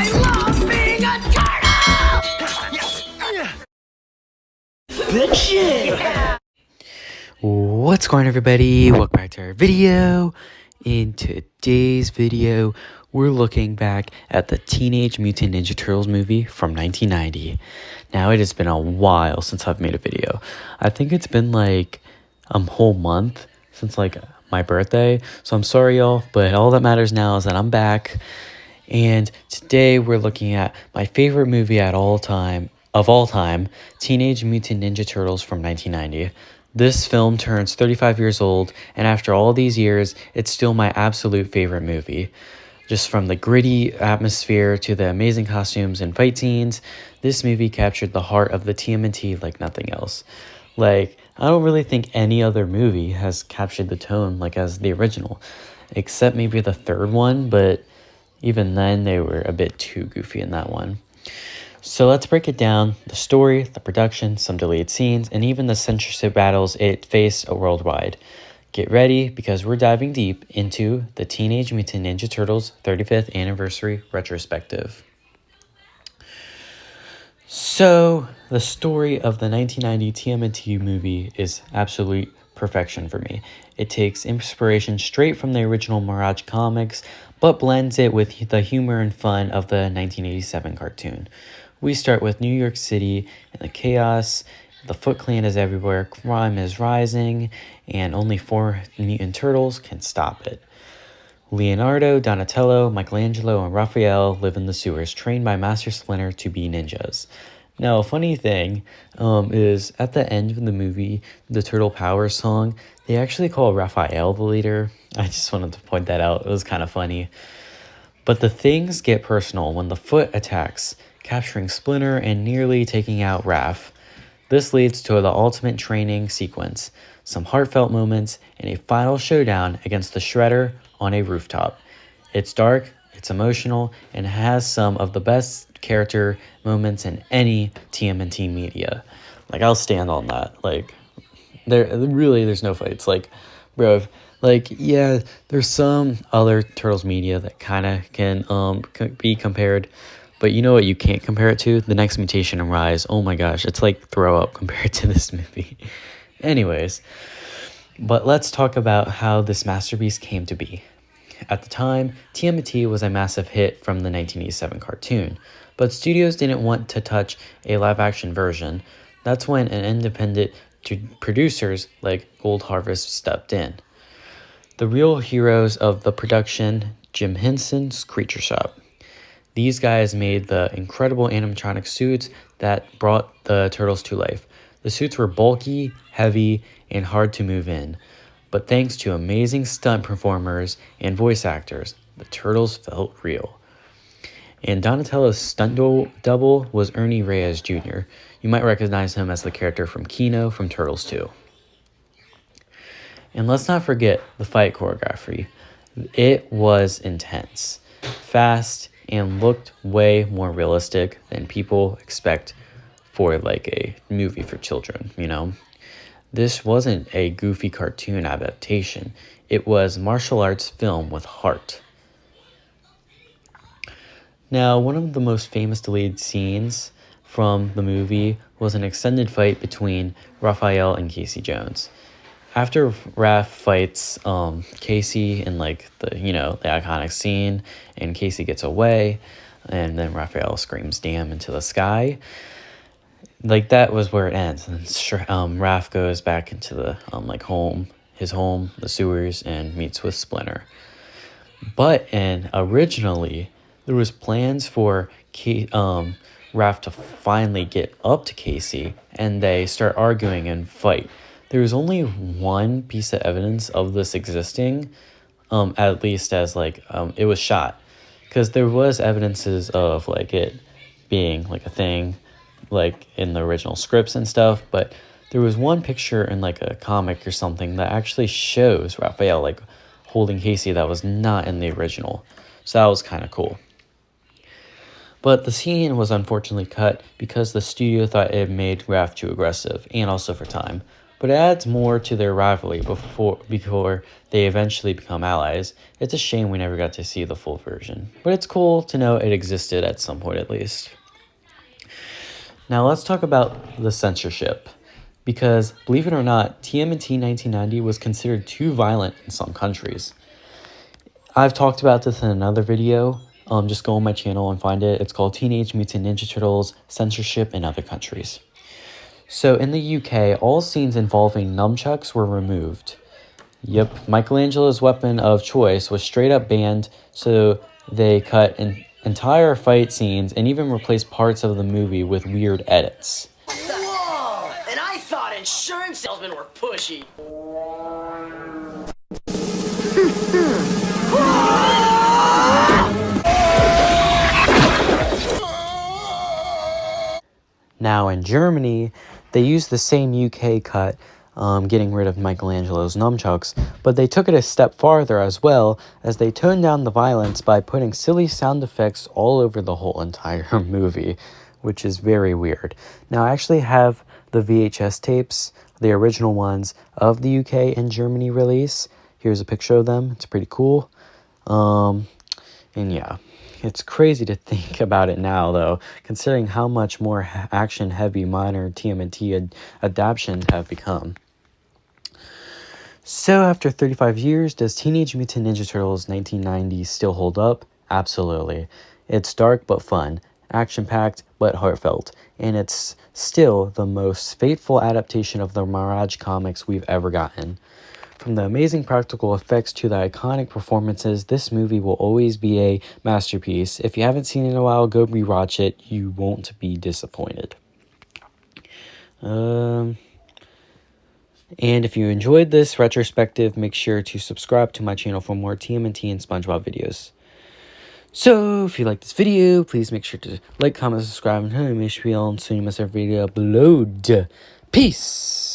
I love being a turtle! Good shit! What's going on, everybody? Welcome back to our video. In today's video, we're looking back at the Teenage Mutant Ninja Turtles movie from 1990. Now, it has been a while since I've made a video. I think it's been like a whole month since like my birthday. So I'm sorry, y'all, but all that matters now is that I'm back. And today we're looking at my favorite movie of all time, Teenage Mutant Ninja Turtles from 1990. This film turns 35 years old, and after all these years, it's still my absolute favorite movie. Just from the gritty atmosphere to the amazing costumes and fight scenes, this movie captured the heart of the TMNT like nothing else. Like, I don't really think any other movie has captured the tone like as the original, except maybe the third one, but even then they were a bit too goofy in that one. So let's break it down: the story, the production, some delayed scenes, and even the censorship battles it faced worldwide. Get ready, because we're diving deep into the Teenage Mutant Ninja Turtles 35th Anniversary Retrospective. So, the story of the 1990 TMNT movie is absolute perfection for me. It takes inspiration straight from the original Mirage comics, but blends it with the humor and fun of the 1987 cartoon. We start with New York City and the chaos. The Foot Clan is everywhere, crime is rising, and only 4 mutant turtles can stop it. Leonardo, Donatello, Michelangelo, and Raphael live in the sewers, trained by Master Splinter to be ninjas. Now, a funny thing is at the end of the movie, the Turtle Power song, they actually call Raphael the leader. I just wanted to point that out. It was kind of funny. But the things get personal when the Foot attacks, capturing Splinter and nearly taking out Raph. This leads to the ultimate training sequence, some heartfelt moments, and a final showdown against the Shredder on a rooftop. It's dark, it's emotional, and has some of the best character moments in any TMNT media. Like, I'll stand on that. Like, there's no fights. Like, bro, yeah, there's some other Turtles media that kind of can be compared, but you know what you can't compare it to? The Next Mutation and Rise. Oh my gosh, it's like throw up compared to this movie. Anyways, but let's talk about how this masterpiece came to be. At the time, TMNT was a massive hit from the 1987 cartoon, but studios didn't want to touch a live-action version. That's when an independent producers like Gold Harvest stepped in. The real heroes of the production, Jim Henson's Creature Shop. These guys made the incredible animatronic suits that brought the turtles to life. The suits were bulky, heavy, and hard to move in. But thanks to amazing stunt performers and voice actors, the turtles felt real. And Donatello's stunt double was Ernie Reyes Jr. You might recognize him as the character from Kino from Turtles 2. And let's not forget the fight choreography. It was intense, fast, and looked way more realistic than people expect for like a movie for children, you know? This wasn't a goofy cartoon adaptation. It was martial arts film with heart. Now, one of the most famous deleted scenes from the movie was an extended fight between Raphael and Casey Jones. After Raph fights Casey in like the iconic scene, and Casey gets away, and then Raphael screams "damn" into the sky. Like, that was where it ends, and Raph goes back into the his home, the sewers, and meets with Splinter. But originally there was plans for Raph to finally get up to Casey, and they start arguing and fight. There was only one piece of evidence of this existing, at least as it was shot, because there was evidences of like it being like a thing, like in the original scripts and stuff, but there was one picture in like a comic or something that actually shows Raphael like holding Casey that was not in the original. So that was kind of cool. But the scene was unfortunately cut because the studio thought it made Raph too aggressive, and also for time. but it adds more to their rivalry before they eventually become allies. It's a shame we never got to see the full version, but it's cool to know it existed at some point at least. Now let's talk about the censorship, because believe it or not, TMNT 1990 was considered too violent in some countries. I've talked about this in another video. Just go on my channel and find it. It's called Teenage Mutant Ninja Turtles Censorship in Other Countries. So in the UK, all scenes involving nunchucks were removed. Yep, Michelangelo's weapon of choice was straight up banned, so they cut entire fight scenes and even replaced parts of the movie with weird edits. Whoa! And I thought insurance salesmen were pushy. Now in Germany, they used the same UK cut, getting rid of Michelangelo's nunchucks, but they took it a step farther as well, as they toned down the violence by putting silly sound effects all over the whole entire movie, which is very weird. Now I actually have the VHS tapes, the original ones, of the UK and Germany release. Here's a picture of them. It's pretty cool. And yeah. It's crazy to think about it now, though, considering how much more action-heavy modern TMNT adaptations have become. So, after 35 years, does Teenage Mutant Ninja Turtles 1990 still hold up? Absolutely. It's dark but fun, action-packed but heartfelt, and it's still the most faithful adaptation of the Mirage comics we've ever gotten. From the amazing practical effects to the iconic performances, this movie will always be a masterpiece. If you haven't seen it in a while, go rewatch it. You won't be disappointed. And if you enjoyed this retrospective, make sure to subscribe to my channel for more TMNT and SpongeBob videos. So, if you like this video, please make sure to like, comment, subscribe, and make sure you don't miss every video upload. Peace!